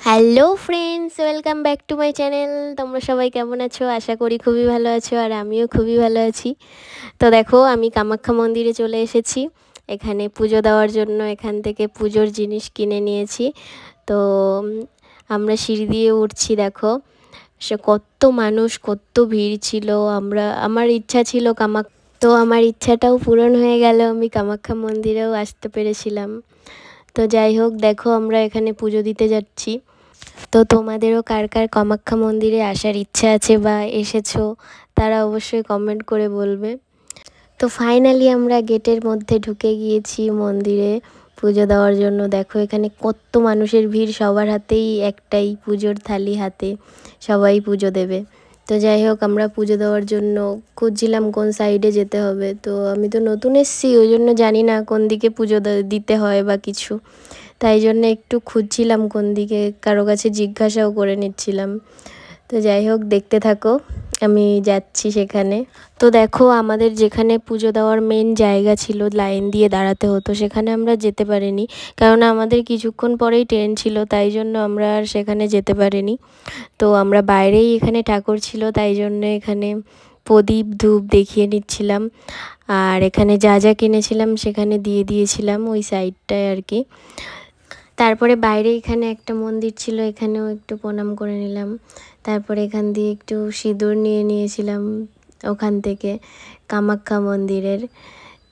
Hello friends, welcome back to my channel. তোমরা সবাই কেমন আছো? আশা করি খুবই ভালো আছো, আর আমিও খুবই ভালো আছি। তো দেখো, আমি কামাখ্যা মন্দিরে চলে এসেছি এখানে পুজো দেওয়ার জন্য। এখান থেকে পুজোর জিনিস কিনে নিয়েছি। তো আমরা সিঁড়ি দিয়ে উঠছি, দেখো সে কত মানুষ, কত ভিড় ছিল। আমার ইচ্ছা ছিল তো আমার ইচ্ছাটাও পূরণ হয়ে গেল, আমি কামাখ্যা মন্দিরেও আসতে পেরেছিলাম। তো যাই হোক, দেখো আমরা এখানে পুজো দিতে যাচ্ছি। তো তোমাদেরও কার কার কামাখ্যা মন্দিরে আসার ইচ্ছা আছে বা এসেছো, তারা অবশ্যই কমেন্ট করে বলবে। তো ফাইনালি আমরা গেটের মধ্যে ঢুকে গিয়েছি মন্দিরে পুজো দেওয়ার জন্য। দেখো এখানে কত মানুষের ভিড়, সবার হাতেই একটাই পুজোর থালি হাতে, সবাই পুজো দেবে। তো যাই হোক, আমরা পুজো দেওয়ার জন্য খুঁজছিলাম কোন সাইডে যেতে হবে। তো আমি তো নতুন এসেছি, ওই জন্য জানি না কোন দিকে পুজো দিতে হয় বা কিছু, তাই জন্য একটু খুঁজছিলাম কোন দিকে, কারো কাছে জিজ্ঞাসাও করে নিচ্ছিলাম। তো যাই হোক, দেখতে থাকো, আমি যাচ্ছি সেখানে। তো দেখো, আমাদের যেখানে পুজো দেওয়ার মেন জায়গা ছিল, লাইন দিয়ে দাঁড়াতে হতো, সেখানে আমরা যেতে পারিনি, কারণ আমাদের কিছুক্ষণ পরেই ট্রেন ছিল, তাই জন্য আমরা আর সেখানে যেতে পারিনি। তো আমরা বাইরেই, এখানে ঠাকুর ছিল, তাই জন্য এখানে প্রদীপ ধূপ দেখিয়ে নিচ্ছিলাম। আর এখানে যা যা কিনেছিলাম সেখানে দিয়ে দিয়েছিলাম ওই সাইডটায় আর কি। তারপরে বাইরে এখানে একটা মন্দির ছিল, এখানেও একটু প্রণাম করে নিলাম। তারপরে এখান দিয়ে একটু সিঁদুর নিয়ে নিয়েছিলাম ওখান থেকে, কামাখ্যা মন্দিরের।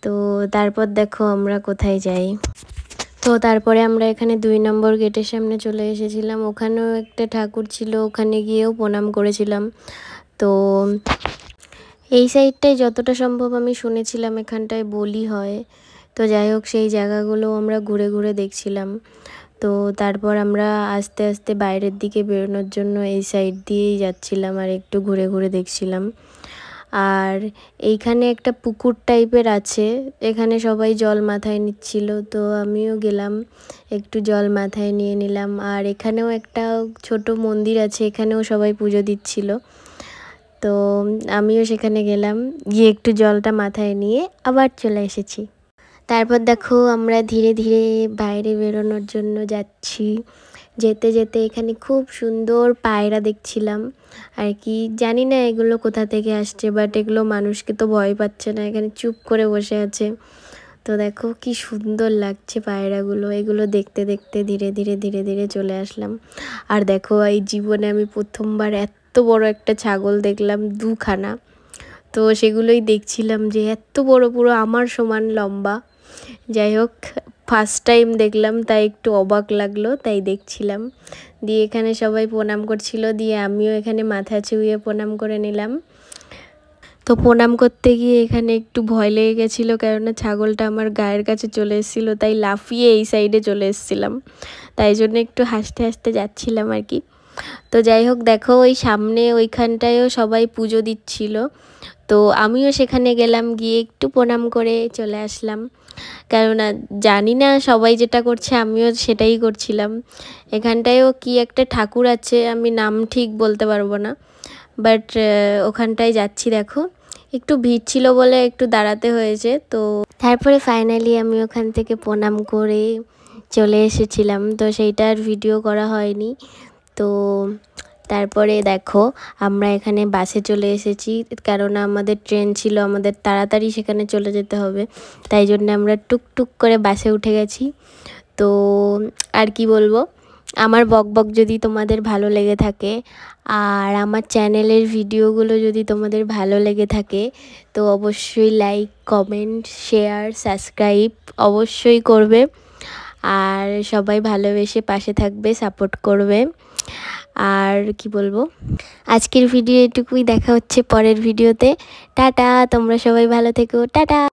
তো তারপর দেখো আমরা কোথায় যাই। তো তারপরে আমরা এখানে 2 নম্বর গেটের সামনে চলে এসেছিলাম। ওখানেও একটা ঠাকুর ছিল, ওখানে গিয়েও প্রণাম করেছিলাম। তো এই সাইডটায় যতটা সম্ভব আমি শুনেছিলাম এখানটায় বলি হয়। তো যাই হোক, সেই জায়গাগুলো আমরা ঘুরে ঘুরে দেখছিলাম। তো তারপর আমরা আস্তে আস্তে বাইরের দিকে বেরোনোর জন্য এই সাইড দিয়েই যাচ্ছিলাম আর একটু ঘুরে ঘুরে দেখছিলাম। আর এইখানে একটা পুকুর টাইপের আছে, এখানে সবাই জল মাথায় নিচ্ছিল, তো আমিও গেলাম, একটু জল মাথায় নিয়ে নিলাম। আর এখানেও একটা ছোট মন্দির আছে, এখানেও সবাই পুজো দিচ্ছিল, তো আমিও সেখানে গেলাম, গিয়ে একটু জলটা মাথায় নিয়ে আবার চলে এসেছি। তারপর দেখো, আমরা ধীরে ধীরে বাইরে বেরোনোর জন্য যাচ্ছি। যেতে যেতে এখানে খুব সুন্দর পায়রা দেখছিলাম আর কি। জানি না এগুলো কোথা থেকে আসছে, বাট এগুলো মানুষকে তো ভয় পাচ্ছে না, এখানে চুপ করে বসে আছে। তো দেখো কি সুন্দর লাগছে পায়রাগুলো, এগুলো দেখতে দেখতে ধীরে ধীরে ধীরে ধীরে চলে আসলাম। আর দেখো, এই জীবনে আমি প্রথমবার এত বড় একটা ছাগল দেখলাম, 2খানা। তো সেগুলোই দেখছিলাম যে এত বড়, পুরো আমার সমান লম্বা। যাই হোক, ফার্স্ট টাইম দেখলাম, তাই একটু অবাক লাগলো, তাই দেখছিলাম। দিয়ে এখানে সবাই প্রণাম করছিল, দিয়ে আমিও এখানে মাথা ছুঁয়ে প্রণাম করে নিলাম। তো প্রণাম করতে গিয়ে এখানে একটু ভয় লেগে গেছিলো, কেননা ছাগলটা আমার গায়ের কাছে চলে এসেছিলো, তাই লাফিয়ে এই সাইডে চলে এসেছিলাম, তাই জন্য একটু হাসতে হাসতে যাচ্ছিলাম আর কি। তো যাই হোক, দেখো ওই সামনে ওইখানটায়ও সবাই পুজো দিচ্ছিল, তো আমিও সেখানে গেলাম, গিয়ে একটু প্রণাম করে চলে আসলাম, কেননা জানি না সবাই যেটা করছে আমিও সেটাই করছিলাম। এখানটায়ও কি একটা ঠাকুর আছে, আমি নাম ঠিক বলতে পারবো না, বাট ওখানটায় যাচ্ছি। দেখো একটু ভিড় ছিল বলে একটু দাঁড়াতে হয়েছে। তো তারপরে ফাইনালি আমি ওখান থেকে প্রণাম করে চলে এসেছিলাম, তো সেইটা আর ভিডিও করা হয়নি। তো তারপরে দেখো, আমরা এখানে বাসে চলে এসেছি, কারণ আমাদের ট্রেন ছিল, আমাদের তাড়াতাড়ি সেখানে চলে যেতে হবে, তাই জন্য আমরা টুকটুক করে বাসে উঠে গেছি। তো আর কি বলবো, আমার বকবক যদি তোমাদের ভালো লেগে থাকে, আর আমার চ্যানেলের ভিডিওগুলো যদি তোমাদের ভালো লেগে থাকে, তো অবশ্যই লাইক, কমেন্ট, শেয়ার, সাবস্ক্রাইব অবশ্যই করবে। আর সবাই ভালোবেসে পাশে থাকবে, সাপোর্ট করবে। আর কি বলবো, আজকের ভিডিও এটুকুই, দেখা হচ্ছে পরের ভিডিওতে। টাটা, তোমরা সবাই ভালো থেকো, টাটা।